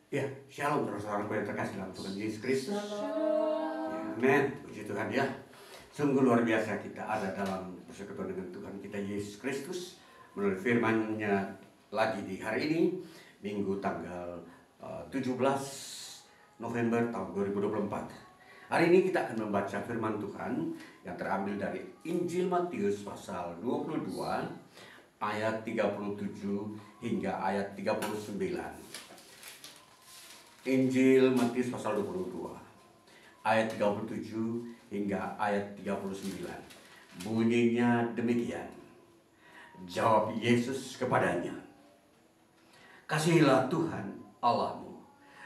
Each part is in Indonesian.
Ya, shalom saudara-saudaraku yang terkasih dalam Tuhan Yesus Kristus. Shalom. Ya, amin. Puji Tuhan ya. Sungguh luar biasa kita ada dalam persekutuan dengan Tuhan kita Yesus Kristus melalui firman-Nya lagi di hari ini, Minggu tanggal 17 November tahun 2024. Hari ini kita akan membaca firman Tuhan yang terambil dari Injil Matius pasal 22 ayat 37 hingga ayat 39. Injil Matius pasal 22 ayat 37 hingga ayat 39. Bunyinya demikian. Jawab Yesus kepadanya, "Kasihilah Tuhan Allahmu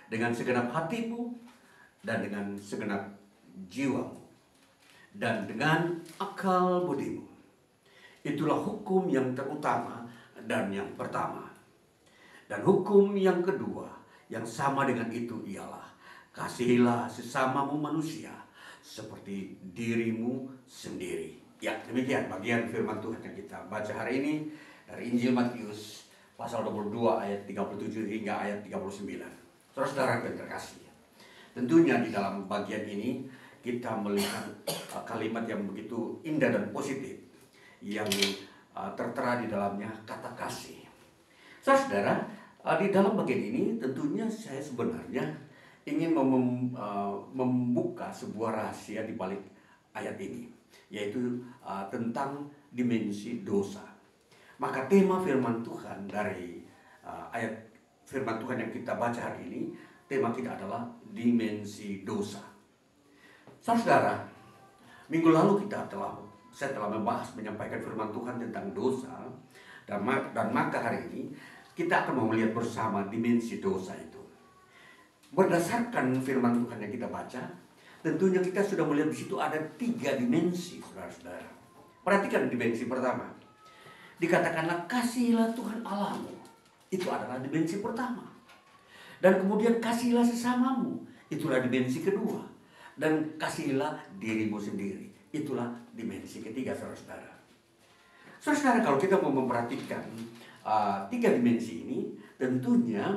dengan segenap hatimu dan dengan segenap jiwamu dan dengan akal budimu. Itulah hukum yang terutama dan yang pertama. Dan hukum yang kedua yang sama dengan itu ialah, kasihilah sesamamu manusia seperti dirimu sendiri." Ya, demikian bagian firman Tuhan yang kita baca hari ini dari Injil Matius pasal 22 ayat 37 hingga ayat 39. Saudara-saudara yang terkasih, tentunya di dalam bagian ini kita melihat kalimat yang begitu indah dan positif yang tertera di dalamnya kata kasih. Saudara, di dalam bagian ini tentunya saya sebenarnya ingin membuka sebuah rahasia di balik ayat ini, yaitu tentang dimensi dosa. Maka tema firman Tuhan dari ayat firman Tuhan yang kita baca hari ini, tema kita adalah dimensi dosa. Saudara, minggu lalu saya telah menyampaikan firman Tuhan tentang dosa, dan maka hari ini kita akan melihat bersama dimensi dosa itu. Berdasarkan firman Tuhan yang kita baca, tentunya kita sudah melihat di situ ada 3 dimensi, saudara-saudara. Perhatikan dimensi pertama. Dikatakanlah kasihilah Tuhan Allahmu. Itu adalah dimensi pertama. Dan kemudian kasihilah sesamamu. Itulah dimensi kedua. Dan kasihilah dirimu sendiri. Itulah dimensi ketiga, saudara-saudara. Saudara-saudara, kalau kita mau memperhatikan 3 dimensi ini, tentunya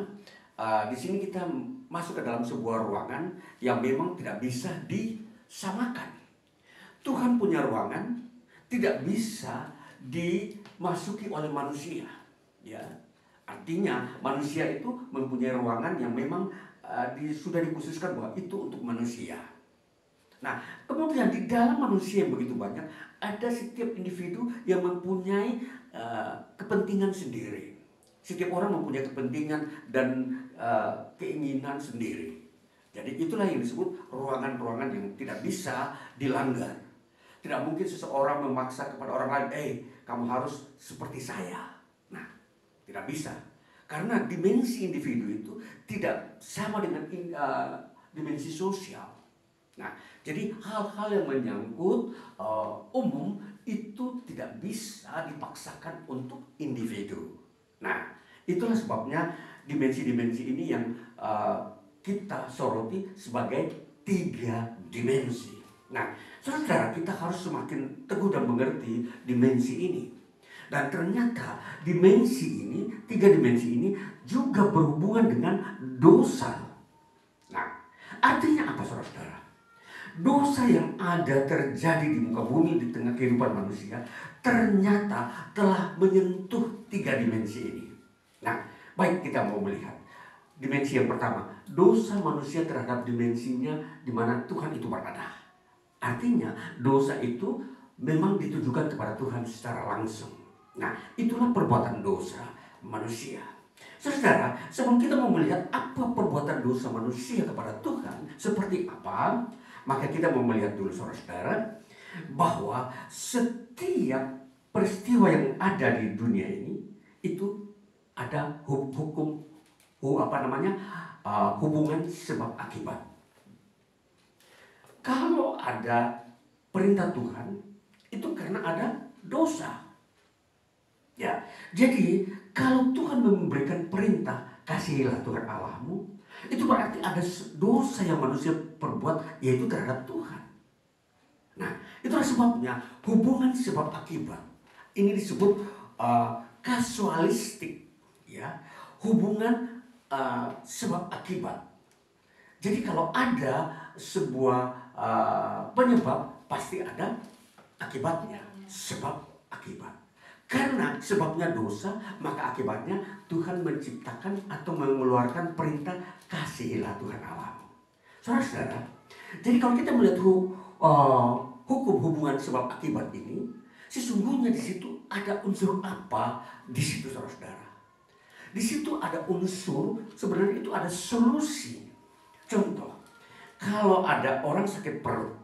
di sini kita masuk ke dalam sebuah ruangan yang memang tidak bisa disamakan. Tuhan punya ruangan tidak bisa dimasuki oleh manusia. Ya, artinya manusia itu mempunyai ruangan yang memang sudah dikhususkan bahwa itu untuk manusia. Nah, kemudian di dalam manusia yang begitu banyak, ada setiap individu yang mempunyai kepentingan sendiri. Setiap orang mempunyai kepentingan dan keinginan sendiri. Jadi itulah yang disebut ruangan-ruangan yang tidak bisa dilanggar. Tidak mungkin seseorang memaksa kepada orang lain, kamu harus seperti saya. Nah, tidak bisa. Karena dimensi individu itu tidak sama dengan dimensi sosial. Nah, jadi hal-hal yang menyangkut umum itu tidak bisa dipaksakan untuk individu. Nah, itulah sebabnya dimensi-dimensi ini yang kita soroti sebagai 3 dimensi. Nah, saudara, kita harus semakin teguh dan mengerti dimensi ini. Dan ternyata dimensi ini, 3 dimensi ini juga berhubungan dengan dosa. Nah, artinya apa, saudara? Dosa yang ada terjadi di muka bumi di tengah kehidupan manusia ternyata telah menyentuh 3 dimensi ini. Nah, baik, kita mau melihat dimensi yang pertama, dosa manusia terhadap dimensinya di mana Tuhan itu berada. Artinya dosa itu memang ditujukan kepada Tuhan secara langsung. Nah, itulah perbuatan dosa manusia. Saudara, sebelum kita mau melihat apa perbuatan dosa manusia kepada Tuhan seperti apa, maka kita mau melihat dulu, saudara, bahwa setiap peristiwa yang ada di dunia ini itu ada hubungan sebab akibat. Kalau ada perintah Tuhan, itu karena ada dosa. Ya, jadi kalau Tuhan memberikan perintah, kasihilah Tuhan Allahmu, itu berarti ada dosa yang manusia perbuat, yaitu terhadap Tuhan. Nah, itulah sebabnya hubungan sebab akibat ini disebut kasualistik, ya, hubungan sebab akibat. Jadi kalau ada sebuah penyebab, pasti ada akibatnya. Sebab akibat. Karena sebabnya dosa, maka akibatnya Tuhan menciptakan atau mengeluarkan perintah, kasihilah Tuhan Allahmu. Saudara-saudara, jadi kalau kita melihat hukum hubungan sebab akibat ini, sesungguhnya di situ ada unsur apa di situ, saudara-saudara? Di situ ada unsur, sebenarnya itu ada solusi. Contoh, kalau ada orang sakit perut,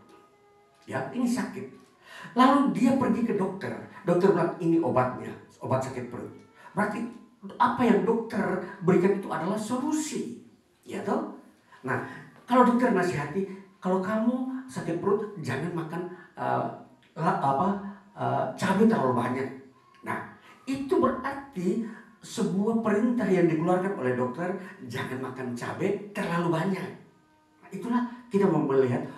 ya ini sakit, lalu dia pergi ke dokter, dokter bilang ini obatnya, obat sakit perut. Berarti apa yang dokter berikan itu adalah solusi, ya toh? Nah, kalau dokter nasihati, kalau kamu sakit perut jangan makan cabai terlalu banyak. Nah, itu berarti sebuah perintah yang dikeluarkan oleh dokter, jangan makan cabai terlalu banyak. Nah, itulah kita mau melihat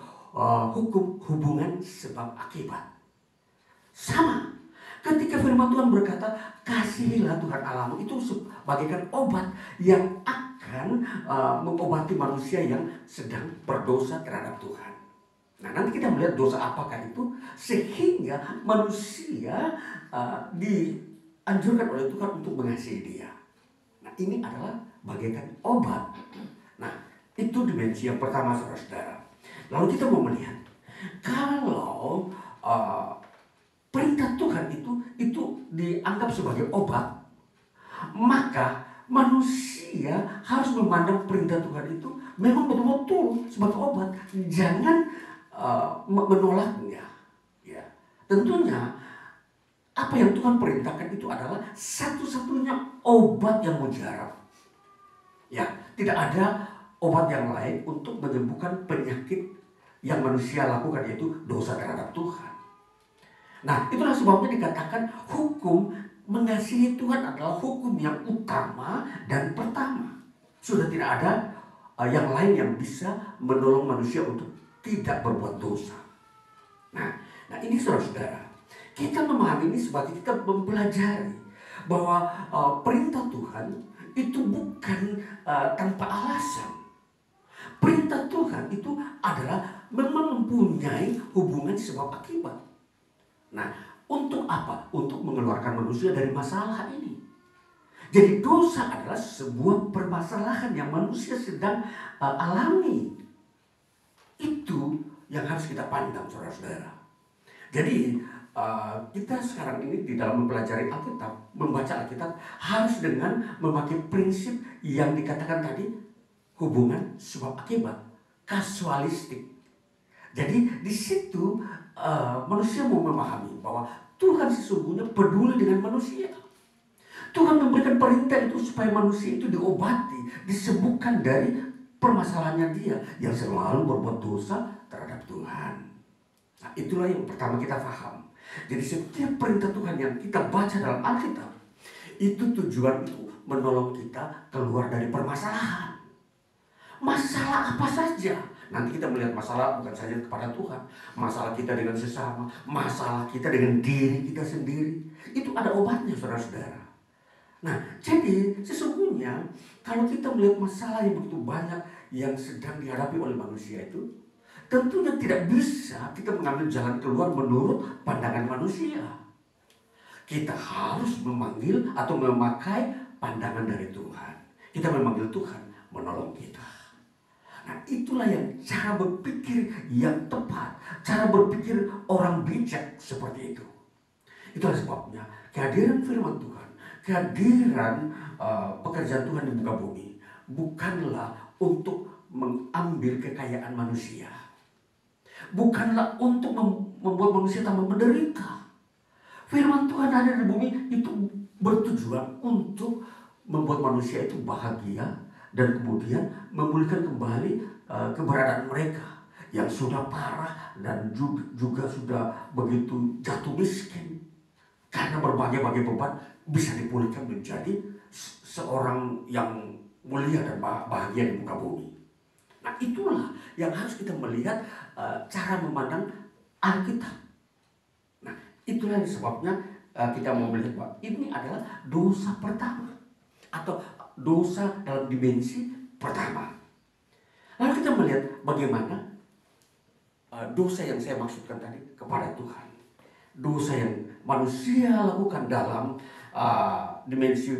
hukum hubungan sebab akibat. Sama, ketika firman Tuhan berkata, kasihilah Tuhan Allahmu, itu bagaikan obat yang akan mengobati manusia yang sedang berdosa terhadap Tuhan. Nah, nanti kita melihat dosa apakah itu, sehingga manusia dianjurkan oleh Tuhan untuk mengasihi dia. Nah, ini adalah bagaikan obat. Nah, itu dimensi yang pertama, saudara-saudara. Lalu kita mau melihat, kalau perintah Tuhan itu dianggap sebagai obat, maka manusia harus memandang perintah Tuhan itu memang betul-betul sebagai obat. Jangan menolaknya. Ya, tentunya apa yang Tuhan perintahkan itu adalah satu-satunya obat yang mujarab. Ya, tidak ada obat yang lain untuk menyembuhkan penyakit yang manusia lakukan, yaitu dosa terhadap Tuhan. Nah, itulah sebabnya dikatakan hukum mengasihi Tuhan adalah hukum yang utama dan pertama. Sudah tidak ada yang lain yang bisa menolong manusia untuk tidak berbuat dosa. Nah ini saudara-saudara, kita memahami ini sebagai kita mempelajari bahwa perintah Tuhan itu bukan tanpa alasan. Perintah Tuhan itu adalah memang mempunyai hubungan sebab akibat. Nah, untuk apa? Untuk mengeluarkan manusia dari masalah ini. Jadi dosa adalah sebuah permasalahan yang manusia sedang alami. Itu yang harus kita pandang, saudara-saudara. Jadi kita sekarang ini di dalam mempelajari Alkitab, membaca Alkitab, harus dengan memakai prinsip yang dikatakan tadi, hubungan sebab akibat, kasualistik. Jadi di situ manusia mau memahami bahwa Tuhan sesungguhnya peduli dengan manusia. Tuhan memberikan perintah itu supaya manusia itu diobati, disembuhkan dari permasalahannya dia yang selalu berbuat dosa terhadap Tuhan. Nah, itulah yang pertama kita paham. Jadi setiap perintah Tuhan yang kita baca dalam Alkitab, itu tujuan itu menolong kita keluar dari permasalahan. Masalah apa saja. Nanti kita melihat masalah bukan saja kepada Tuhan, masalah kita dengan sesama, masalah kita dengan diri kita sendiri. Itu ada obatnya, saudara-saudara. Nah, jadi sesungguhnya kalau kita melihat masalah yang begitu banyak yang sedang dihadapi oleh manusia itu, tentunya tidak bisa kita mengambil jalan keluar menurut pandangan manusia. Kita harus memanggil atau memakai pandangan dari Tuhan. Kita memanggil Tuhan menolong kita. Nah, itulah yang cara berpikir yang tepat, cara berpikir orang bijak seperti itu. Itulah sebabnya kehadiran firman Tuhan, kehadiran pekerjaan Tuhan di muka bumi bukanlah untuk mengambil kekayaan manusia, bukanlah untuk membuat manusia tambah menderita. Firman Tuhan ada di bumi itu bertujuan untuk membuat manusia itu bahagia dan kemudian memulihkan kembali keberadaan mereka yang sudah parah dan juga sudah begitu jatuh miskin. Karena berbagai-bagai beban bisa dipulihkan menjadi seorang yang mulia dan bahagia di muka bumi. Nah, itulah yang harus kita melihat cara memandang Alkitab. Nah, itulah sebabnya kita mau melihat bahwa ini adalah dosa pertama atau dosa dalam dimensi pertama. Lalu kita melihat bagaimana dosa yang saya maksudkan tadi kepada Tuhan. Dosa yang manusia lakukan dalam dimensi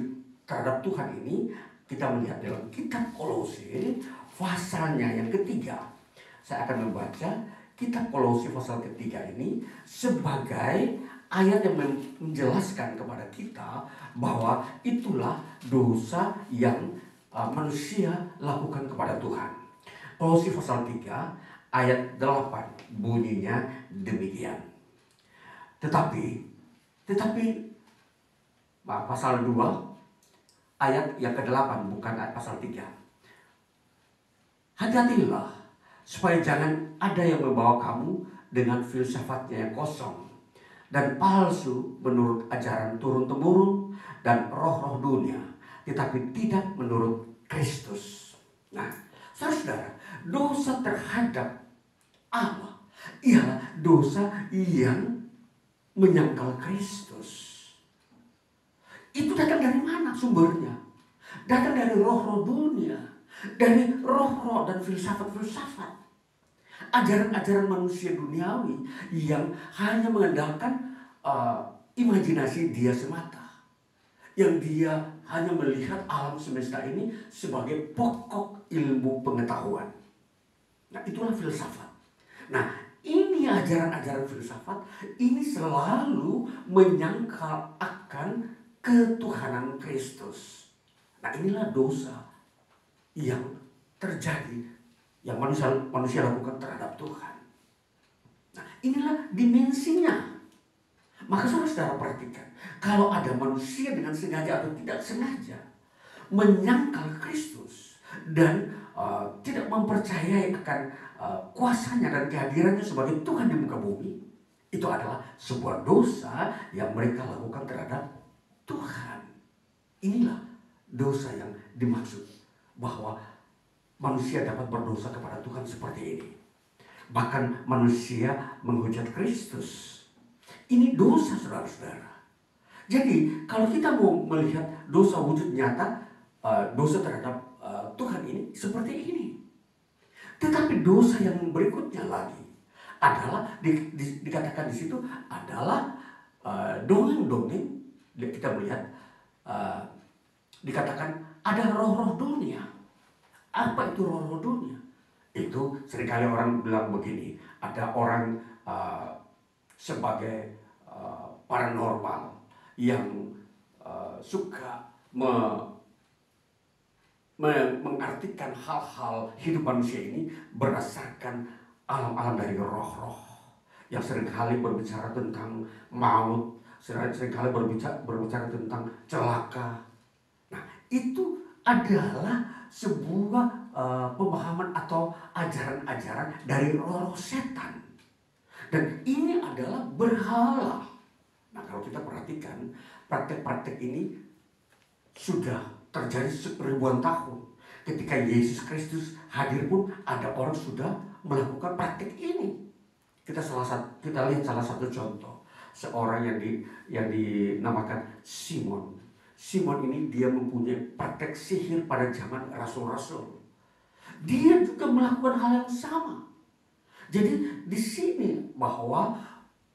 terhadap Tuhan ini, kita melihat dalam kitab Kolose pasalnya yang ketiga. Saya akan membaca kitab Kolose pasal ketiga ini sebagai ayat yang menjelaskan kepada kita bahwa itulah dosa yang manusia lakukan kepada Tuhan. Kolose pasal 3 ayat 8 bunyinya demikian. Tetapi pasal 2 ayat yang ke-8, bukan ayat pasal 3. Hati-hatilah supaya jangan ada yang membawa kamu dengan filsafatnya yang kosong dan palsu menurut ajaran turun-temurun dan roh-roh dunia, tetapi tidak menurut Kristus. Nah, saudara, dosa terhadap Allah ialah dosa yang menyangkal Kristus. Itu datang dari mana sumbernya? Datang dari roh-roh dunia, dari roh-roh dan filsafat-filsafat, ajaran-ajaran manusia duniawi yang hanya mengandalkan imajinasi dia semata, yang dia hanya melihat alam semesta ini sebagai pokok ilmu pengetahuan. Nah, itulah filsafat. Nah, ini ajaran-ajaran filsafat ini selalu menyangkal akan ketuhanan Kristus. Nah, inilah dosa yang terjadi, yang manusia lakukan terhadap Tuhan. Nah, inilah dimensinya. Maka saudara perhatikan, kalau ada manusia dengan sengaja atau tidak sengaja menyangkal Kristus dan tidak mempercayai akan kuasanya dan kehadirannya sebagai Tuhan di muka bumi, itu adalah sebuah dosa yang mereka lakukan terhadap Tuhan. Inilah dosa yang dimaksud, bahwa manusia dapat berdosa kepada Tuhan seperti ini. Bahkan manusia menghujat Kristus. Ini dosa, saudara-saudara. Jadi kalau kita mau melihat dosa wujud nyata, dosa terhadap Tuhan ini seperti ini. Tetapi dosa yang berikutnya lagi adalah dikatakan di situ adalah dongeng-dongeng. Kita melihat dikatakan ada roh-roh dunia. Apa itu roh-roh dunia? Itu seringkali orang bilang begini, ada orang sebagai paranormal yang suka mengartikan hal-hal hidup manusia ini berdasarkan alam-alam dari roh-roh yang seringkali berbicara tentang maut, seringkali berbicara tentang celaka. Nah, itu adalah sebuah pemahaman atau ajaran-ajaran dari roh setan. Dan ini adalah berhala. Nah, kalau kita perhatikan, praktek-praktek ini sudah terjadi ribuan tahun. Ketika Yesus Kristus hadir pun ada orang sudah melakukan praktek ini. Kita lihat salah satu contoh, seorang yang dinamakan Simon. Simon ini dia mempunyai praktek sihir pada zaman rasul-rasul. Dia juga melakukan hal yang sama. Jadi di sini bahwa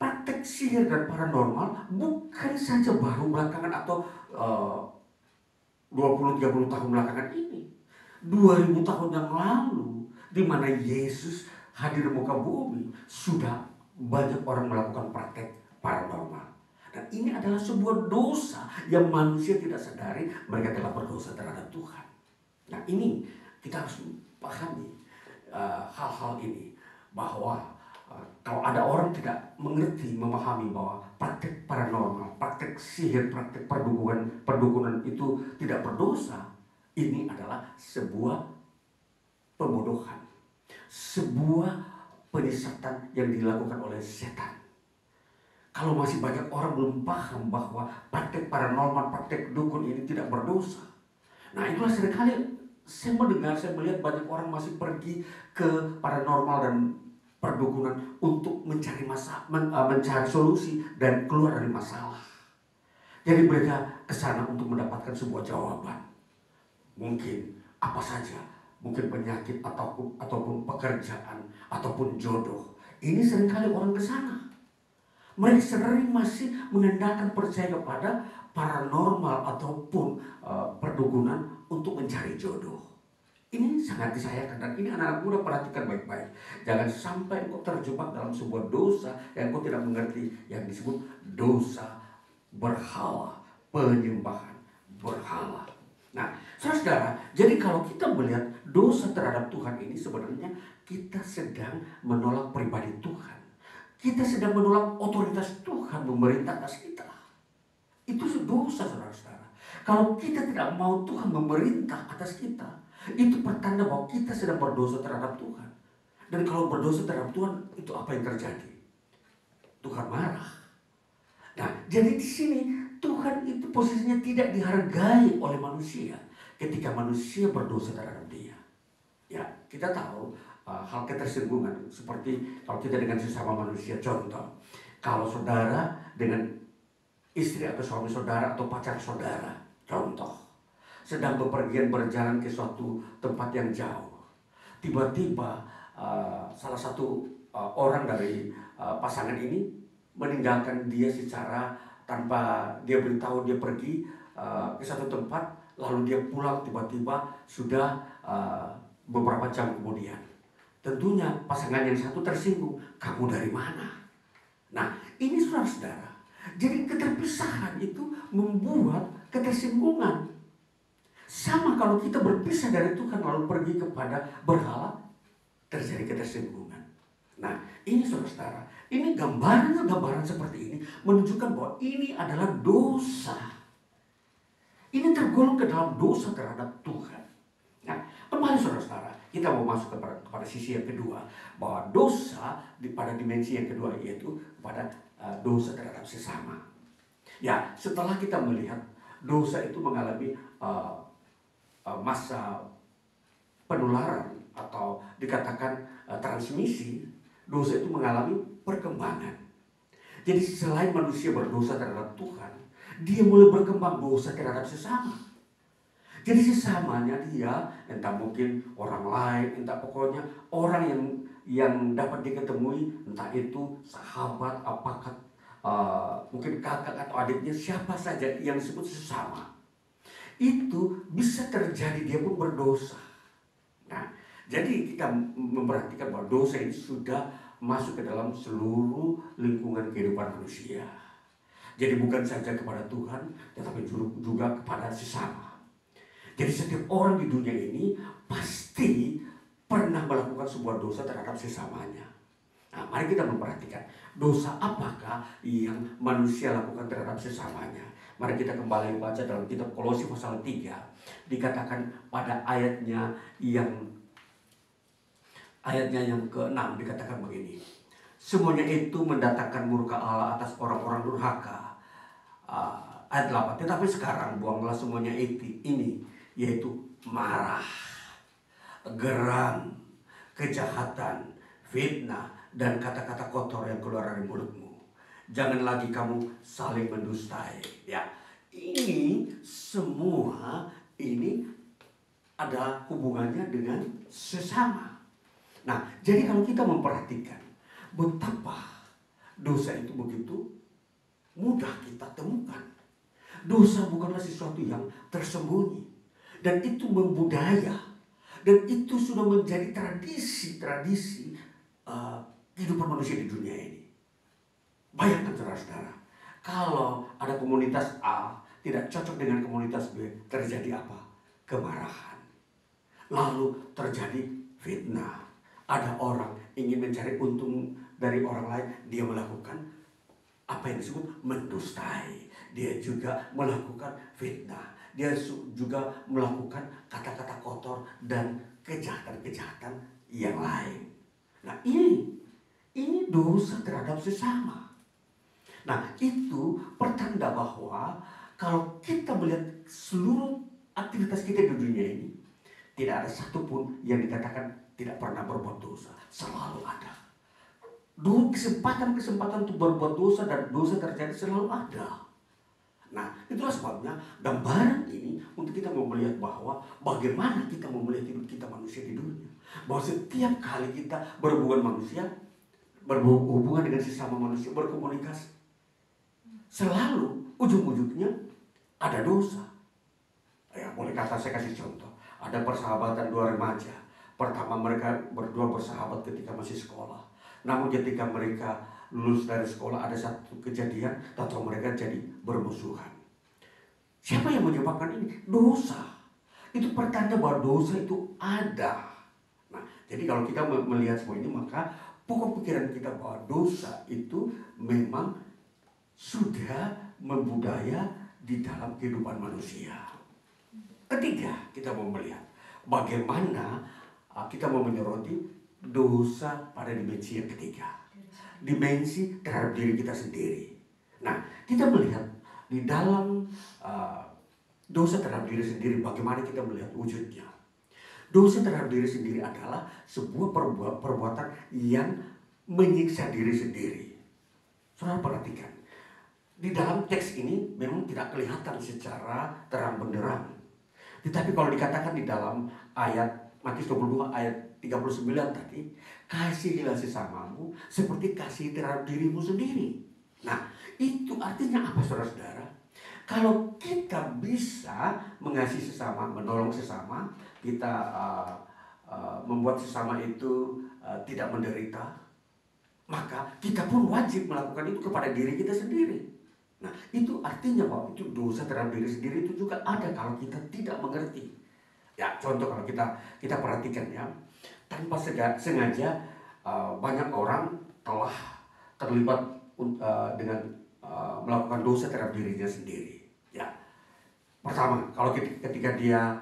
praktek sihir dan paranormal bukan saja baru belakangan atau 20-30 tahun belakangan ini. 2000 tahun yang lalu, di mana Yesus hadir di muka bumi, sudah banyak orang melakukan praktek paranormal. Dan ini adalah sebuah dosa yang manusia tidak sadari mereka telah berdosa terhadap Tuhan. Nah, ini kita harus pahami hal-hal ini, bahwa kalau ada orang tidak mengerti, memahami bahwa praktek paranormal, praktek sihir, praktek perdukunan itu tidak berdosa, ini adalah sebuah pembodohan, sebuah penyesatan yang dilakukan oleh setan. Kalau masih banyak orang belum paham bahwa praktek paranormal, praktek dukun ini tidak berdosa. Nah, itulah seringkali saya melihat banyak orang masih pergi ke paranormal dan perdukunan untuk mencari mencari solusi dan keluar dari masalah. Jadi mereka ke sana untuk mendapatkan sebuah jawaban. Mungkin apa saja, mungkin penyakit ataupun pekerjaan ataupun jodoh. Ini seringkali orang ke sana. Mereka sering masih mengandalkan percaya kepada paranormal ataupun perdukunan untuk mencari jodoh. Ini sangat disayangkan, dan ini anak-anak muda perhatikan baik-baik. Jangan sampai engkau terjebak dalam sebuah dosa yang engkau tidak mengerti, yang disebut dosa berhala, penyembahan berhala. Nah, saudara, jadi kalau kita melihat dosa terhadap Tuhan ini, sebenarnya kita sedang menolak pribadi Tuhan. Kita sedang menolak otoritas Tuhan memerintah atas kita. Itu dosa, saudara-saudara. Kalau kita tidak mau Tuhan memerintah atas kita, itu pertanda bahwa kita sedang berdosa terhadap Tuhan. Dan kalau berdosa terhadap Tuhan, itu apa yang terjadi? Tuhan marah. Nah, jadi di sini Tuhan itu posisinya tidak dihargai oleh manusia ketika manusia berdosa terhadap Dia. Ya, kita tahu hal ketersinggungan seperti kalau kita dengan sesama manusia. Contoh, kalau saudara dengan istri atau suami saudara atau pacar saudara, contoh, sedang bepergian berjalan ke suatu tempat yang jauh. Tiba-tiba salah satu orang dari pasangan ini meninggalkan dia secara tanpa dia beritahu. Dia pergi ke satu tempat, lalu dia pulang tiba-tiba sudah beberapa jam kemudian. Tentunya pasangan yang satu tersinggung, kamu dari mana? Nah, ini saudara-saudara, jadi keterpisahan itu membuat ketersinggungan. Sama kalau kita berpisah dari Tuhan lalu pergi kepada berhala, terjadi ketersinggungan. Nah, ini saudara-saudara, ini gambaran seperti ini menunjukkan bahwa ini adalah dosa. Ini tergolong ke dalam dosa terhadap Tuhan. Nah, kembali saudara-saudara, kita mau masuk kepada sisi yang kedua, bahwa dosa pada dimensi yang kedua, yaitu pada dosa terhadap sesama. Ya, setelah kita melihat dosa itu mengalami masa penularan atau dikatakan transmisi, dosa itu mengalami perkembangan. Jadi selain manusia berdosa terhadap Tuhan, dia mulai berkembang dosa terhadap sesama. Jadi sesamanya dia, entah mungkin orang lain, entah pokoknya orang yang dapat diketemui, entah itu sahabat, apakah mungkin kakak atau adiknya, siapa saja yang disebut sesama, itu bisa terjadi dia pun berdosa. Nah, jadi kita memperhatikan bahwa dosa ini sudah masuk ke dalam seluruh lingkungan kehidupan manusia. Jadi bukan saja kepada Tuhan, tetapi juga kepada sesama. Jadi setiap orang di dunia ini pasti pernah melakukan sebuah dosa terhadap sesamanya. Nah, mari kita memperhatikan dosa apakah yang manusia lakukan terhadap sesamanya. Mari kita kembali baca dalam kitab Kolose pasal 3. Dikatakan pada ayatnya yang ke-6 dikatakan begini. Semuanya itu mendatangkan murka Allah atas orang-orang durhaka. Ayat 8. Tetapi sekarang buanglah semuanya ini, yaitu marah, geram, kejahatan, fitnah, dan kata-kata kotor yang keluar dari mulutmu. Jangan lagi kamu saling mendustai. Ya, ini semua ini ada hubungannya dengan sesama. Nah, jadi kalau kita memperhatikan betapa dosa itu begitu mudah kita temukan. Dosa bukanlah sesuatu yang tersembunyi, dan itu membudaya, dan itu sudah menjadi tradisi kehidupan manusia di dunia ini. Bayangkan saudara-saudara, kalau ada komunitas A tidak cocok dengan komunitas B, terjadi apa? Kemarahan. Lalu terjadi fitnah. Ada orang ingin mencari untung dari orang lain, dia melakukan apa yang disebut mendustai. Dia juga melakukan fitnah. Dia juga melakukan kata-kata kotor dan kejahatan-kejahatan yang lain. Nah, ini dosa terhadap sesama. Nah, itu pertanda bahwa kalau kita melihat seluruh aktivitas kita di dunia ini, tidak ada satupun yang dikatakan tidak pernah berbuat dosa. Selalu ada. Kesempatan untuk berbuat dosa dan dosa terjadi selalu ada. Nah, itulah sebabnya gambaran ini untuk kita mau melihat bahwa bagaimana kita mau melihat hidup kita manusia di dunia. Bahwa setiap kali kita berhubungan manusia, berhubungan dengan sesama manusia, berkomunikasi, selalu ujung-ujungnya ada dosa. Ya, boleh kata saya kasih contoh. Ada persahabatan dua remaja. Pertama mereka berdua bersahabat ketika masih sekolah. Namun ketika mereka lulus dari sekolah ada satu kejadian, atau mereka jadi bermusuhan. Siapa yang menyebabkan ini? Dosa. Itu pertanda bahwa dosa itu ada. Nah, jadi kalau kita melihat semua ini, maka pokok pikiran kita bahwa dosa itu memang sudah membudaya di dalam kehidupan manusia. Ketiga, kita mau melihat bagaimana kita mau menyoroti dosa pada dimensi yang ketiga. Dimensi terhadap diri kita sendiri. Nah, kita melihat di dalam dosa terhadap diri sendiri, bagaimana kita melihat wujudnya. Dosa terhadap diri sendiri adalah sebuah perbuatan yang menyiksa diri sendiri. Saudara perhatikan, di dalam teks ini memang tidak kelihatan secara terang benderang. Tetapi kalau dikatakan di dalam ayat Matius 22 ayat 39 tadi, kasihilah sesamamu seperti kasih terhadap dirimu sendiri. Nah, itu artinya apa, saudara-saudara? Kalau kita bisa mengasihi sesama, menolong sesama, kita membuat sesama itu tidak menderita, maka kita pun wajib melakukan itu kepada diri kita sendiri. Nah, itu artinya bahwa itu dosa terhadap diri sendiri itu juga ada kalau kita tidak mengerti. Ya, contoh kalau kita perhatikan ya, tanpa sengaja banyak orang telah terlibat dengan melakukan dosa terhadap dirinya sendiri. Ya, pertama, kalau ketika dia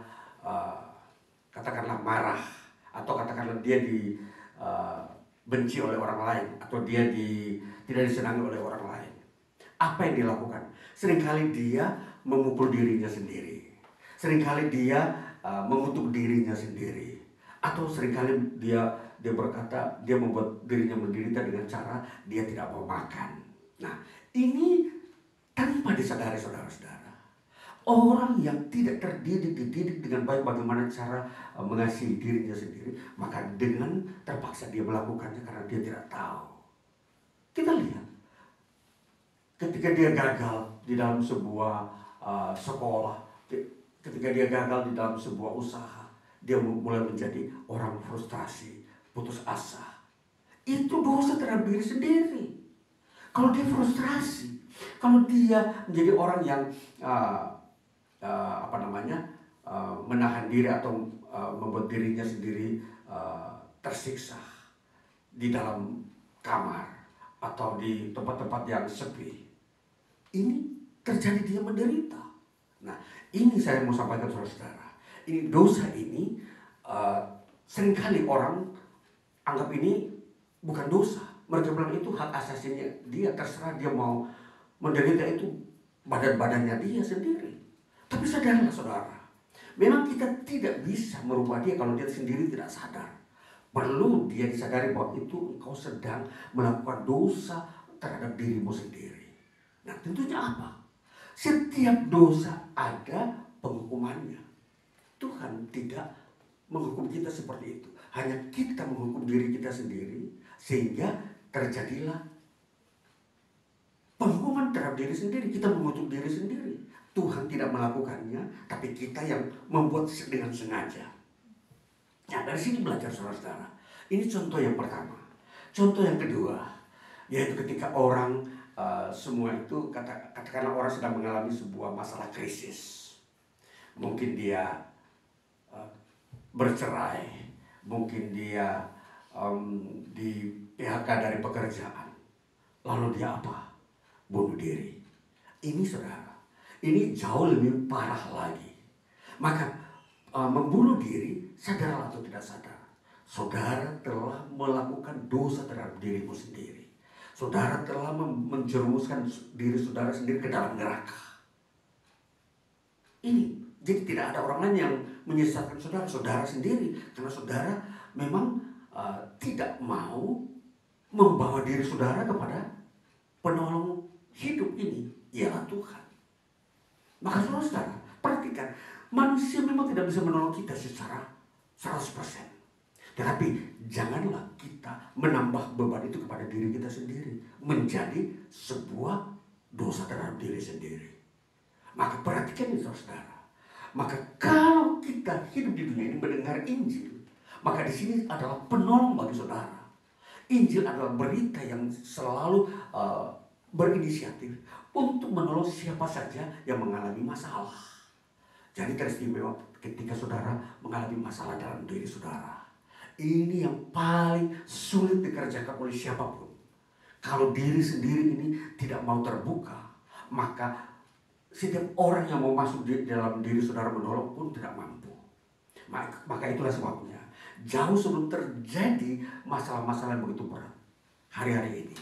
katakanlah marah, atau katakanlah dia dibenci oleh orang lain, atau dia tidak disenangi oleh orang lain, apa yang dilakukan? Seringkali dia memukul dirinya sendiri, seringkali dia mengutuk dirinya sendiri, atau seringkali dia berkata, dia membuat dirinya menderita dengan cara dia tidak mau makan. Nah, ini tanpa disadari, saudara-saudara. Orang yang tidak dididik dengan baik bagaimana cara mengasihi dirinya sendiri, maka dengan terpaksa dia melakukannya karena dia tidak tahu. Kita lihat, ketika dia gagal di dalam sebuah sekolah, ketika dia gagal di dalam sebuah usaha, dia mulai menjadi orang frustrasi, putus asa. Itu dosa terhadap diri sendiri. Kalau dia frustrasi, kalau dia menjadi orang yang menahan diri atau membuat dirinya sendiri tersiksa di dalam kamar atau di tempat-tempat yang sepi, ini terjadi dia menderita. Nah, ini saya mau sampaikan saudara-saudara. Ini dosa ini seringkali orang anggap ini bukan dosa. Mereka bilang itu hak asasinya dia, terserah dia mau menderita, itu badannya dia sendiri. Tapi sadarlah saudara, memang kita tidak bisa merubah dia kalau dia sendiri tidak sadar. Perlu dia disadari bahwa itu engkau sedang melakukan dosa terhadap dirimu sendiri. Nah, tentunya apa? Setiap dosa ada penghukumannya. Tuhan tidak menghukum kita seperti itu. Hanya kita menghukum diri kita sendiri, sehingga terjadilah penghukuman terhadap diri sendiri. Kita mengutuk diri sendiri. Tuhan tidak melakukannya, tapi kita yang membuat dengan sengaja. Nah, dari sini belajar saudara-saudara. Ini contoh yang pertama. Contoh yang kedua, yaitu ketika orang semua itu, katakanlah orang sedang mengalami sebuah masalah krisis. Mungkin dia bercerai, mungkin dia di PHK dari pekerjaan. Lalu dia apa? Bunuh diri. Ini saudara, ini jauh lebih parah lagi. Maka membunuh diri, sadar atau tidak sadar, saudara telah melakukan dosa terhadap dirimu sendiri. Saudara telah menjerumuskan diri saudara sendiri ke dalam neraka. Ini, jadi tidak ada orang lain yang menyesatkan saudara, saudara sendiri. Karena saudara memang tidak mau membawa diri saudara kepada penolong hidup ini, ialah Tuhan. Maka saudara, perhatikan, manusia memang tidak bisa menolong kita secara 100%. Tetapi janganlah kita menambah beban itu kepada diri kita sendiri, menjadi sebuah dosa terhadap diri sendiri. Maka perhatikan ini saudara. Maka kalau kita hidup di dunia ini mendengar Injil, maka di sini adalah penolong bagi saudara. Injil adalah berita yang selalu berinisiatif untuk menolong siapa saja yang mengalami masalah. Jadi teristimewa ketika saudara mengalami masalah dalam diri saudara. Ini yang paling sulit dikerjakan oleh siapapun. Kalau diri sendiri ini tidak mau terbuka, maka setiap orang yang mau masuk di dalam diri saudara menolong pun tidak mampu. Maka itulah sebabnya, jauh sebelum terjadi masalah-masalah yang begitu berat, hari-hari ini,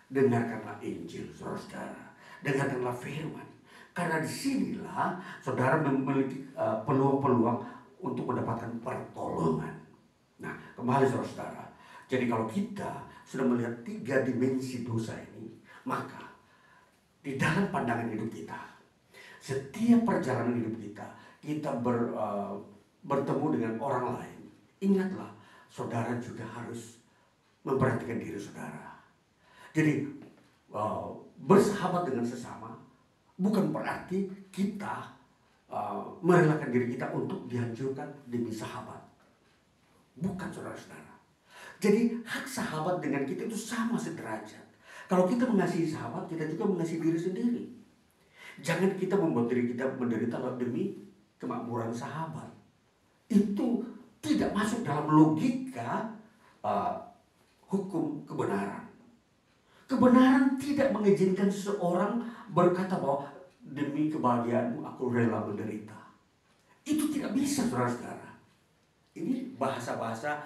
dengarkanlah Injil, saudara-saudara. Dengarkanlah firman. Karena disinilah saudara memiliki peluang-peluang untuk mendapatkan pertolongan. Nah, kembali saudara-saudara. Jadi kalau kita sudah melihat 3 dimensi dosa ini, maka di dalam pandangan hidup kita, setiap perjalanan hidup kita bertemu dengan orang lain. Ingatlah, saudara juga harus memperhatikan diri saudara. Jadi bersahabat dengan sesama bukan berarti kita merelakan diri kita untuk dihancurkan demi sahabat. Bukan, saudara-saudara. Jadi hak sahabat dengan kita itu sama sederajat. Kalau kita mengasihi sahabat, kita juga mengasihi diri sendiri. Jangan kita membuat diri kita menderita demi kemakmuran sahabat. Itu tidak masuk dalam logika hukum kebenaran. Kebenaran tidak mengizinkan seseorang berkata bahwa demi kebahagiaanmu aku rela menderita. Itu tidak bisa, saudara-saudara. Ini bahasa-bahasa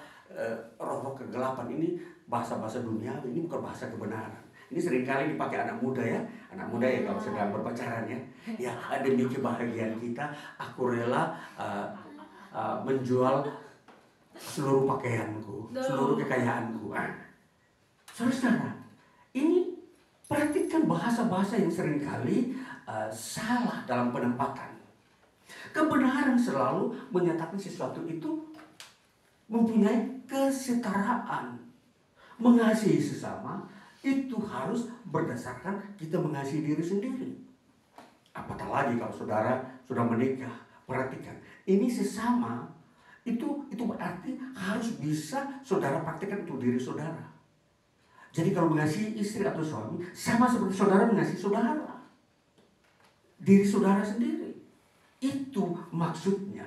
roh-roh kegelapan, ini bahasa-bahasa dunia, ini bukan bahasa kebenaran. Ini seringkali dipakai anak muda ya. Anak muda ya kalau sedang berpacaran ya. Ya, demi kebahagiaan kita aku rela menjual seluruh pakaianku, seluruh kekayaanku. Saudara-saudara, ini perhatikan bahasa-bahasa yang seringkali salah dalam penempatan. Kebenaran selalu menyatakan sesuatu itu mempunyai kesetaraan. Mengasihi sesama itu harus berdasarkan kita mengasihi diri sendiri. Apatah lagi kalau saudara sudah menikah. Perhatikan, ini sesama itu berarti harus bisa saudara praktikkan untuk diri saudara. Jadi kalau mengasihi istri atau suami sama seperti saudara mengasihi saudara, diri saudara sendiri. Itu maksudnya.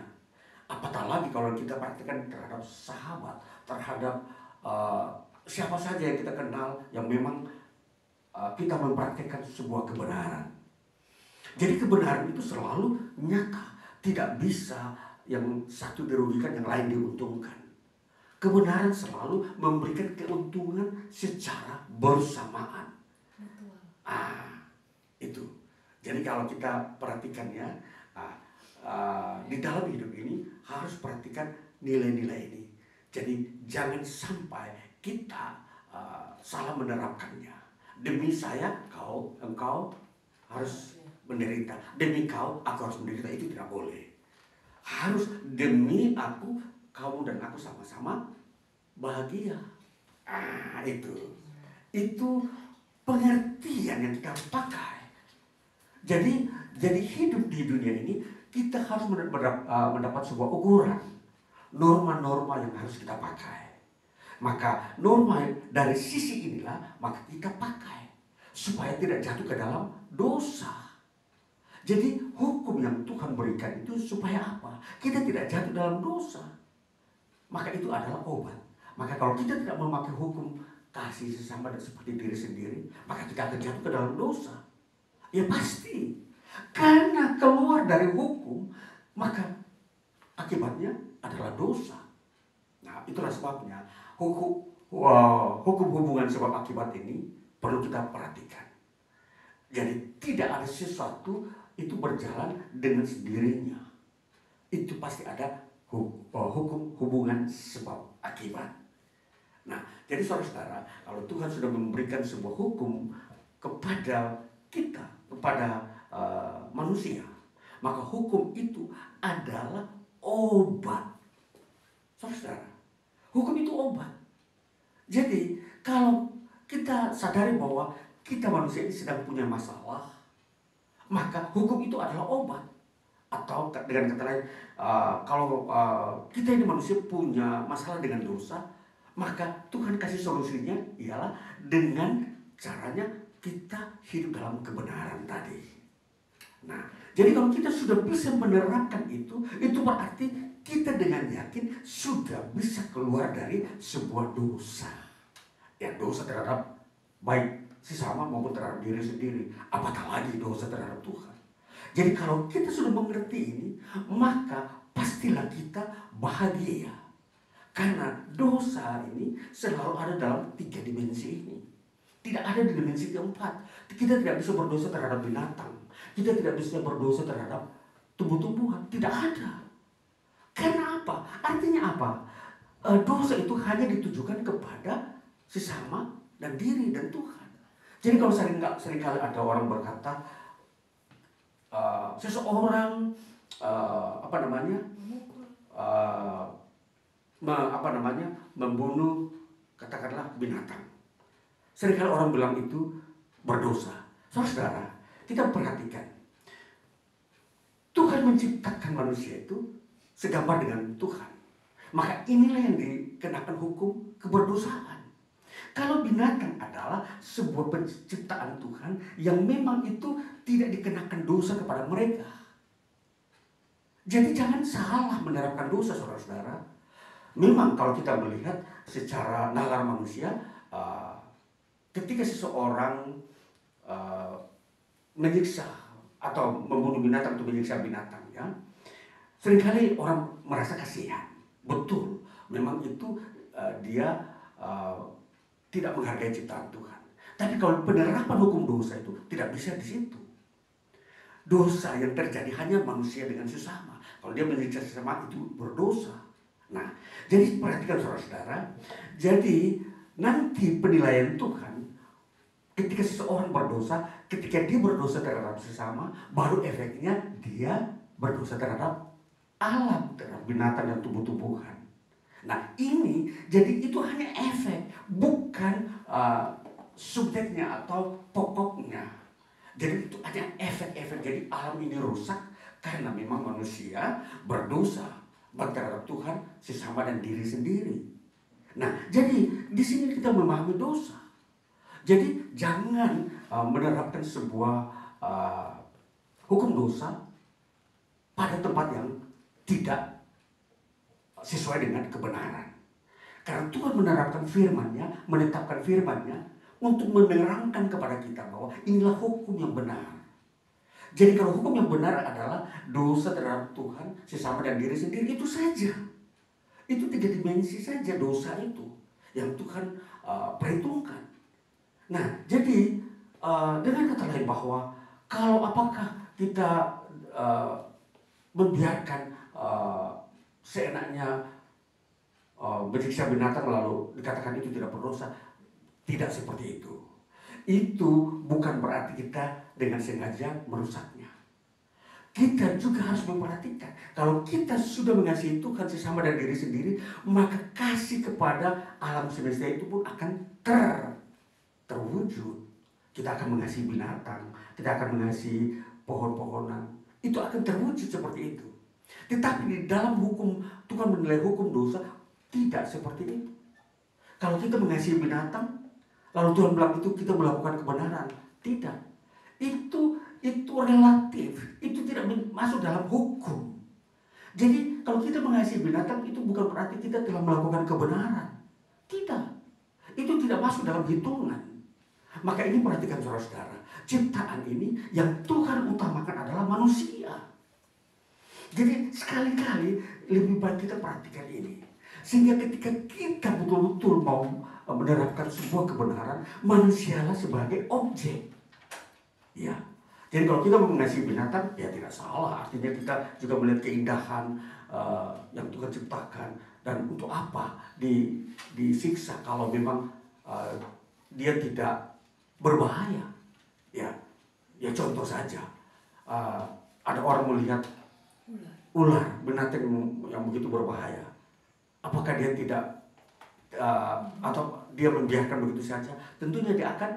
Apatah lagi kalau kita praktikkan terhadap sahabat, terhadap siapa saja yang kita kenal, yang memang kita mempraktikkan sebuah kebenaran. Jadi kebenaran itu selalu nyata, tidak bisa yang satu dirugikan, yang lain diuntungkan. Kebenaran selalu memberikan keuntungan secara bersamaan. Itu. Jadi kalau kita perhatikan ya, di dalam hidup ini harus perhatikan nilai-nilai ini. Jadi jangan sampai kita salah menerapkannya. Demi saya, engkau harus menderita. Demi kau, aku harus menderita. Itu tidak boleh. Harus demi aku, kamu dan aku sama-sama bahagia. Itu pengertian yang kita harus pakai. Jadi hidup di dunia ini kita harus mendapat sebuah ukuran, norma-norma yang harus kita pakai. Maka norma dari sisi inilah maka kita pakai supaya tidak jatuh ke dalam dosa. Jadi hukum yang Tuhan berikan itu supaya apa? Kita tidak jatuh dalam dosa. Maka itu adalah obat. Maka kalau kita tidak memakai hukum kasih sesama dan seperti diri sendiri, maka kita akan jatuh ke dalam dosa. Ya pasti. Karena keluar dari hukum, maka akibatnya adalah dosa. Nah, itulah sebabnya hukum hubungan sebab akibat ini perlu kita perhatikan. Jadi tidak ada sesuatu itu berjalan dengan sendirinya. Itu pasti ada hukum hubungan sebab akibat. Nah, jadi saudara-saudara, kalau Tuhan sudah memberikan sebuah hukum kepada kita, kepada manusia, maka hukum itu adalah obat. Saudara, hukum itu obat. Jadi kalau kita sadari bahwa kita manusia ini sedang punya masalah, maka hukum itu adalah obat. Atau dengan kata lain, kalau kita ini manusia punya masalah dengan dosa, maka Tuhan kasih solusinya ialah dengan caranya kita hidup dalam kebenaran tadi. Nah, jadi kalau kita sudah bisa menerapkan itu berarti kita dengan yakin sudah bisa keluar dari sebuah dosa. Ya, dosa terhadap baik sesama maupun terhadap diri sendiri. Apatah lagi dosa terhadap Tuhan. Jadi kalau kita sudah mengerti ini, maka pastilah kita bahagia. Karena dosa ini selalu ada dalam 3 dimensi ini. Tidak ada di dimensi keempat. Kita tidak bisa berdosa terhadap binatang. Kita tidak bisa berdosa terhadap tumbuh-tumbuhan. Tidak ada. Karena apa? Artinya apa? Dosa itu hanya ditujukan kepada sesama dan diri dan Tuhan. Jadi kalau seringkali ada orang berkata, seseorang membunuh katakanlah binatang. Seringkali orang bilang itu berdosa. Saudara, kita perhatikan. Tuhan menciptakan manusia itu segambar dengan Tuhan. Maka inilah yang dikenakan hukum keberdosaan. Kalau binatang adalah sebuah penciptaan Tuhan yang memang itu tidak dikenakan dosa kepada mereka. Jadi jangan salah menerapkan dosa, saudara-saudara. Memang kalau kita melihat secara nalar manusia, ketika seseorang menyiksa atau membunuh binatang atau menyiksa binatang, ya, seringkali orang merasa kasihan. Betul, memang itu dia tidak menghargai ciptaan Tuhan. Tapi kalau penerapan hukum dosa itu tidak bisa di situ. Dosa yang terjadi hanya manusia dengan sesama. Kalau dia menyiksa sesama itu berdosa. Nah, jadi perhatikan saudara-saudara. Jadi nanti penilaian Tuhan ketika seseorang berdosa, ketika dia berdosa terhadap sesama, baru efeknya dia berdosa terhadap alam, terhadap binatang dan tumbuh-tumbuhan. Nah ini, jadi itu hanya efek, bukan subjeknya atau pokoknya. Jadi itu hanya efek-efek. Jadi alam ini rusak karena memang manusia berdosa terhadap Tuhan, sesama dan diri sendiri. Nah, jadi di sini kita memahami dosa. Jadi jangan menerapkan sebuah hukum dosa pada tempat yang tidak sesuai dengan kebenaran. Karena Tuhan menerapkan firman-Nya, menetapkan firman-Nya untuk menerangkan kepada kita bahwa inilah hukum yang benar. Jadi kalau hukum yang benar adalah dosa terhadap Tuhan, sesama dan diri sendiri, itu saja. Itu 3 dimensi saja dosa itu yang Tuhan perhitungkan. Nah, jadi dengan kata lain bahwa kalau apakah kita membiarkan seenaknya menyiksa binatang lalu dikatakan itu tidak berdosa, tidak seperti itu. Itu bukan berarti kita dengan sengaja merusaknya. Kita juga harus memperhatikan, kalau kita sudah mengasihi Tuhan, sesama dan diri sendiri, maka kasih kepada alam semesta itu pun akan terwujud. Kita akan mengasihi binatang, kita akan mengasihi pohon-pohonan, itu akan terwujud seperti itu. Tetapi di dalam hukum, Tuhan menilai hukum dosa tidak seperti itu. Kalau kita mengasihi binatang, lalu Tuhan bilang itu kita melakukan kebenaran, tidak. Itu relatif, itu tidak masuk dalam hukum. Jadi kalau kita mengasihi binatang itu bukan berarti kita telah melakukan kebenaran. Tidak. Itu tidak masuk dalam hitungan. Maka ini perhatikan saudara-saudara, ciptaan ini yang Tuhan utamakan adalah manusia. Jadi sekali-kali lebih baik kita perhatikan ini. Sehingga ketika kita betul-betul mau menerapkan sebuah kebenaran, manusialah sebagai objek. Ya. Jadi kalau kita mengasihi binatang, ya tidak salah. Artinya kita juga melihat keindahan yang Tuhan ciptakan. Dan untuk apa disiksa kalau memang dia tidak berbahaya. Ya contoh saja. ada orang melihat ular, binatang yang begitu berbahaya, apakah dia tidak atau dia membiarkan begitu saja? Tentunya dia akan,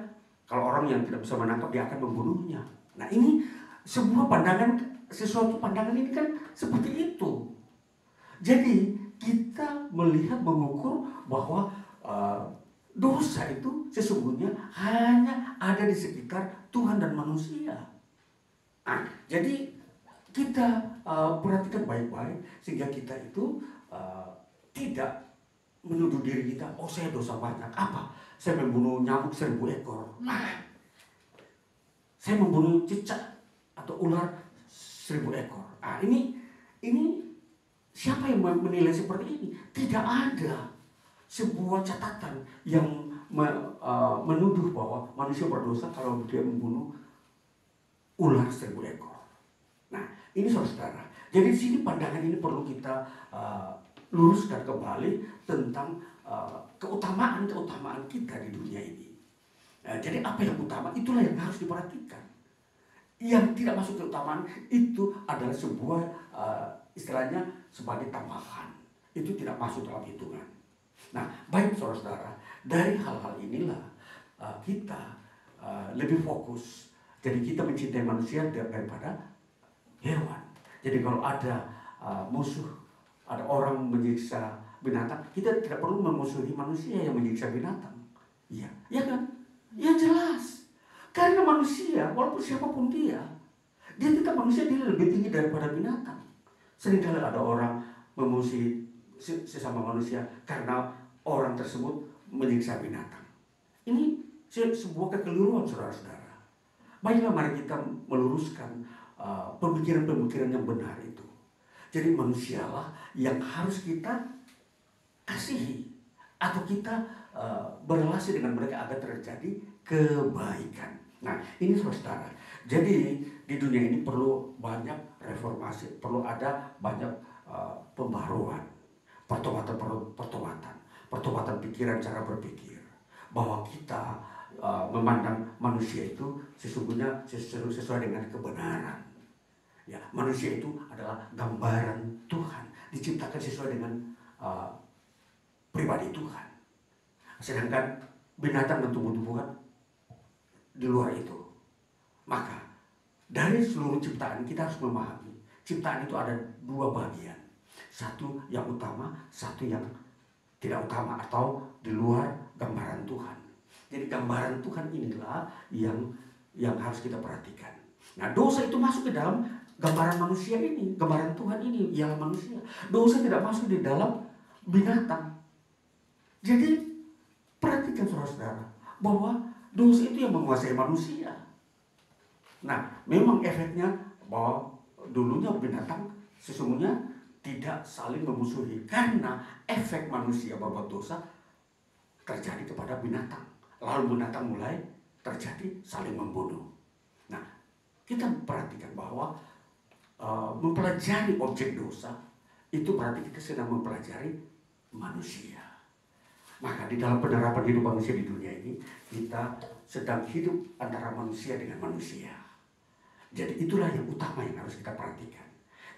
kalau orang yang tidak bisa menangkap, dia akan membunuhnya. Nah ini sebuah pandangan, sesuatu pandangan ini kan seperti itu. Jadi kita melihat, mengukur bahwa dosa itu sesungguhnya hanya ada di sekitar Tuhan dan manusia. Nah, jadi kita perhatikan baik-baik sehingga kita itu tidak menuduh diri kita, oh saya dosa banyak. Apa? Saya membunuh nyamuk 1000 ekor. Saya membunuh cicak atau ular 1000 ekor. Ini siapa yang menilai seperti ini? Tidak ada sebuah catatan yang menuduh bahwa manusia berdosa kalau dia membunuh ular 1000 ekor. Nah, ini saudara. Jadi di sini pandangan ini perlu kita luruskan kembali tentang keutamaan-keutamaan kita di dunia ini. Jadi apa yang utama, itulah yang harus diperhatikan. Yang tidak masuk keutamaan itu adalah sebuah istilahnya sebagai tambahan. Itu tidak masuk dalam hitungan. Nah, baik saudara-saudara, dari hal-hal inilah kita lebih fokus. Jadi kita mencintai manusia daripada hewan. Jadi kalau ada musuh, ada orang menyiksa binatang, kita tidak perlu memusuhi manusia yang menyiksa binatang. Iya, ya kan? Ya jelas. Karena manusia, walaupun siapapun dia tidak manusia, dia lebih tinggi daripada binatang. Seringkali ada orang memusuhi sesama manusia karena orang tersebut menyiksa binatang. Ini sebuah kekeliruan, saudara-saudara. Baiklah, mari kita meluruskan pemikiran-pemikiran yang benar itu. Jadi manusialah yang harus kita kasihi atau kita berrelasi dengan mereka agar terjadi kebaikan. Nah, ini saudara. Jadi di dunia ini perlu banyak reformasi, perlu ada banyak pembaruan, pertobatan pikiran, cara berpikir, bahwa kita memandang manusia itu sesungguhnya sesuai dengan kebenaran. Ya, manusia itu adalah gambaran Tuhan, diciptakan sesuai dengan pribadi Tuhan. Sedangkan binatang dan tumbuh-tumbuhan di luar itu. Maka dari seluruh ciptaan kita harus memahami, ciptaan itu ada dua bagian. Satu yang utama, satu yang tidak utama atau di luar gambaran Tuhan. Jadi gambaran Tuhan inilah yang harus kita perhatikan. Nah, dosa itu masuk ke dalam gambaran manusia ini, gambaran Tuhan ini ialah manusia. Dosa tidak masuk di dalam binatang. Jadi perhatikan saudara-saudara bahwa dosa itu yang menguasai manusia. Nah, memang efeknya bahwa dulunya binatang sesungguhnya tidak saling memusuhi karena efek manusia berbuat dosa terjadi kepada binatang. Lalu binatang mulai terjadi saling membunuh. Nah, kita perhatikan bahwa mempelajari objek dosa itu berarti kita sedang mempelajari manusia. Maka di dalam penerapan hidup manusia di dunia ini, kita sedang hidup antara manusia dengan manusia. Jadi itulah yang utama yang harus kita perhatikan.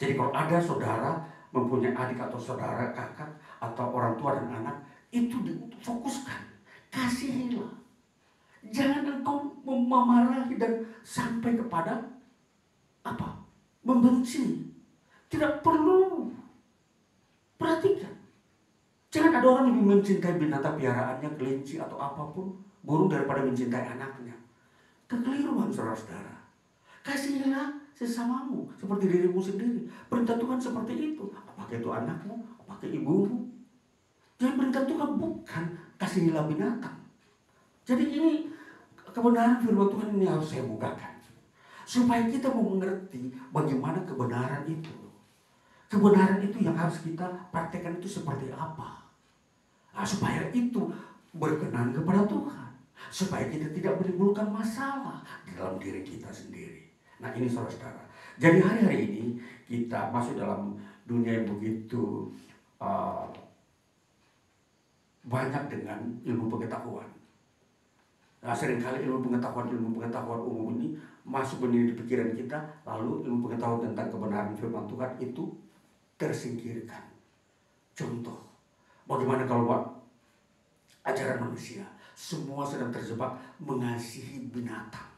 Jadi kalau ada saudara mempunyai adik atau saudara, kakak atau orang tua dan anak, itu difokuskan, kasihilah. Jangan engkau memarahi dan sampai kepada apa? Membenci. Tidak perlu. Perhatikan. Jangan ada orang lebih mencintai binatang piaraannya, kelinci atau apapun, burung daripada mencintai anaknya. Kekeliruan saudara-saudara. Kasihilah sesamamu seperti dirimu sendiri. Perintah Tuhan seperti itu. Apakah itu anakmu, apakah ibumu. Jadi perintah Tuhan bukan kasihilah binatang. Jadi ini kebenaran firman Tuhan ini harus saya bukakan. Supaya kita mau mengerti bagaimana kebenaran itu. Kebenaran itu yang harus kita praktekkan itu seperti apa. Nah, supaya itu berkenan kepada Tuhan. Supaya kita tidak menimbulkan masalah di dalam diri kita sendiri. Nah ini saudara-saudara. Jadi hari-hari ini kita masuk dalam dunia yang begitu banyak dengan ilmu pengetahuan. Nah, seringkali ilmu pengetahuan umum ini masuk benih di pikiran kita, lalu ilmu pengetahuan tentang kebenaran firman Tuhan itu tersingkirkan. Contoh, bagaimana kalau ajaran manusia semua sedang terjebak mengasihi binatang,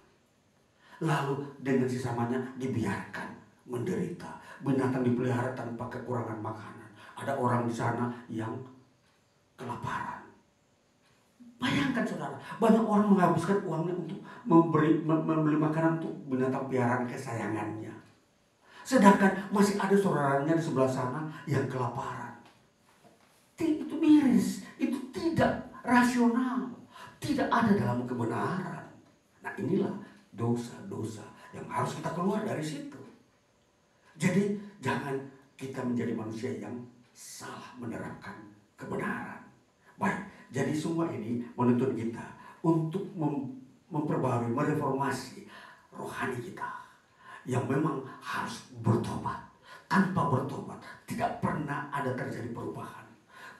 lalu dengan sesamanya dibiarkan menderita. Binatang dipelihara tanpa kekurangan makanan. Ada orang di sana yang kelaparan. Bayangkan saudara, banyak orang menghabiskan uangnya untuk membeli makanan untuk binatang piaraan kesayangannya. Sedangkan masih ada saudaranya di sebelah sana yang kelaparan. Itu miris, itu tidak rasional, tidak ada dalam kebenaran. Nah, inilah dosa-dosa yang harus kita keluar dari situ. Jadi jangan kita menjadi manusia yang salah menerapkan kebenaran. Baik, jadi semua ini menuntut kita untuk memperbarui, mereformasi rohani kita yang memang harus bertobat. Tanpa bertobat tidak pernah ada terjadi perubahan.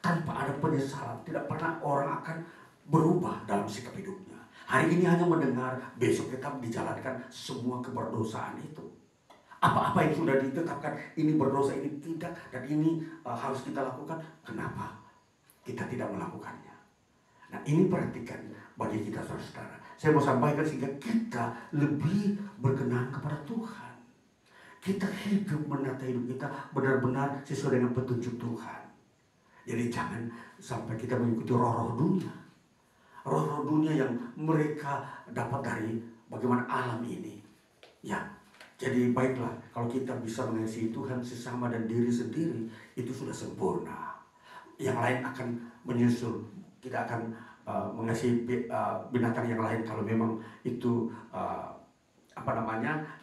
Tanpa ada penyesalan tidak pernah orang akan berubah dalam sikap hidupnya. Hari ini hanya mendengar, besok tetap dijalankan semua keberdosaan itu. Apa-apa yang sudah ditetapkan, ini berdosa, ini tidak, dan ini harus kita lakukan. Kenapa kita tidak melakukannya? Nah, ini perhatikan bagi kita saudara. Saya mau sampaikan sehingga kita lebih berkenan kepada Tuhan. Kita hidup, menata hidup kita benar-benar sesuai dengan petunjuk Tuhan. Jadi jangan sampai kita mengikuti roh-roh dunia. Roh-roh dunia yang mereka dapat dari bagaimana alam ini. Ya, jadi baiklah kalau kita bisa mengasihi Tuhan sesama dan diri sendiri, itu sudah sempurna. Yang lain akan menyusul. Kita akan mengasihi binatang yang lain kalau memang itu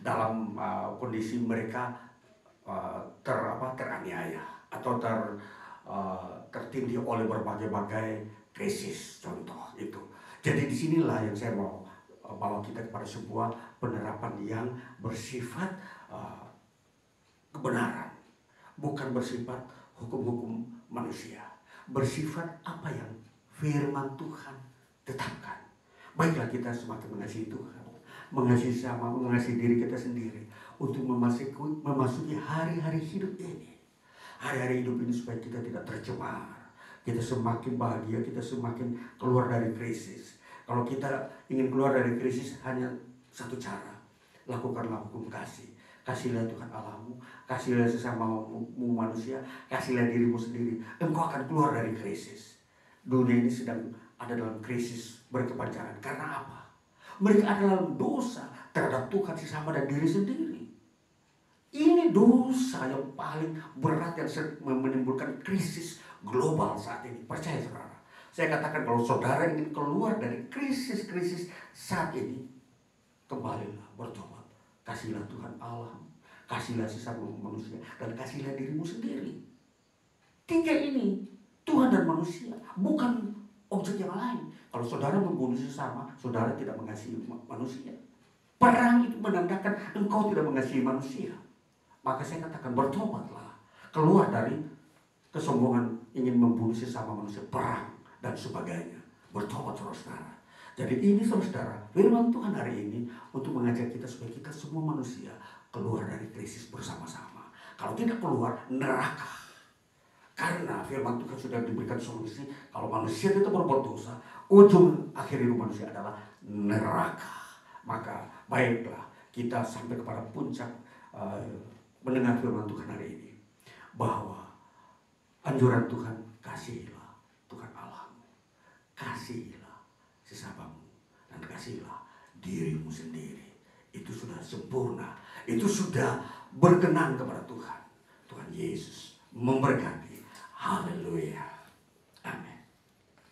dalam kondisi mereka teraniaya atau tertindih oleh berbagai krisis, contoh itu. Jadi disinilah yang saya mau bawa kita kepada sebuah penerapan yang bersifat kebenaran, bukan bersifat hukum-hukum manusia, bersifat apa yang firman Tuhan tetapkan. Baiklah kita semakin mengasihi Tuhan, mengasihi sama, mengasihi diri kita sendiri untuk memasuki hari-hari hidup ini. Hari-hari hidup ini supaya kita tidak tercemar, kita semakin bahagia, kita semakin keluar dari krisis. Kalau kita ingin keluar dari krisis hanya satu cara, lakukanlah hukum kasih. Kasihlah Tuhan Allahmu, kasihlah sesamamu manusia, kasihlah dirimu sendiri. Engkau akan keluar dari krisis. Dunia ini sedang ada dalam krisis berkepanjangan. Karena apa? Mereka adalah dosa terhadap Tuhan sesama dan diri sendiri. Ini dosa yang paling berat yang menimbulkan krisis global saat ini. Percaya saudara. Saya katakan kalau saudara ingin keluar dari krisis-krisis saat ini, kembalilah bertobat. Kasihlah Tuhan Allah, kasihlah sesama manusia, dan kasihlah dirimu sendiri. Tiga ini, Tuhan dan manusia, bukan objek yang lain. Kalau saudara membunuh sesama, saudara tidak mengasihi manusia. Perang itu menandakan engkau tidak mengasihi manusia. Maka saya katakan bertobatlah, keluar dari kesombongan ingin membunuh sesama manusia, perang dan sebagainya. Bertobat saudara. Jadi ini saudara, firman Tuhan hari ini untuk mengajak kita supaya kita semua manusia keluar dari krisis bersama-sama. Kalau tidak keluar, neraka. Karena firman Tuhan sudah diberikan solusi, kalau manusia itu berbuat dosa, ujung akhir hidup manusia adalah neraka. Maka baiklah kita sampai kepada puncak mendengar firman Tuhan hari ini, bahwa anjuran Tuhan, kasihilah Tuhan Allahmu, kasihilah sesamamu, dan kasihilah dirimu sendiri. Itu sudah sempurna, itu sudah berkenan kepada Tuhan. Tuhan Yesus memberkati.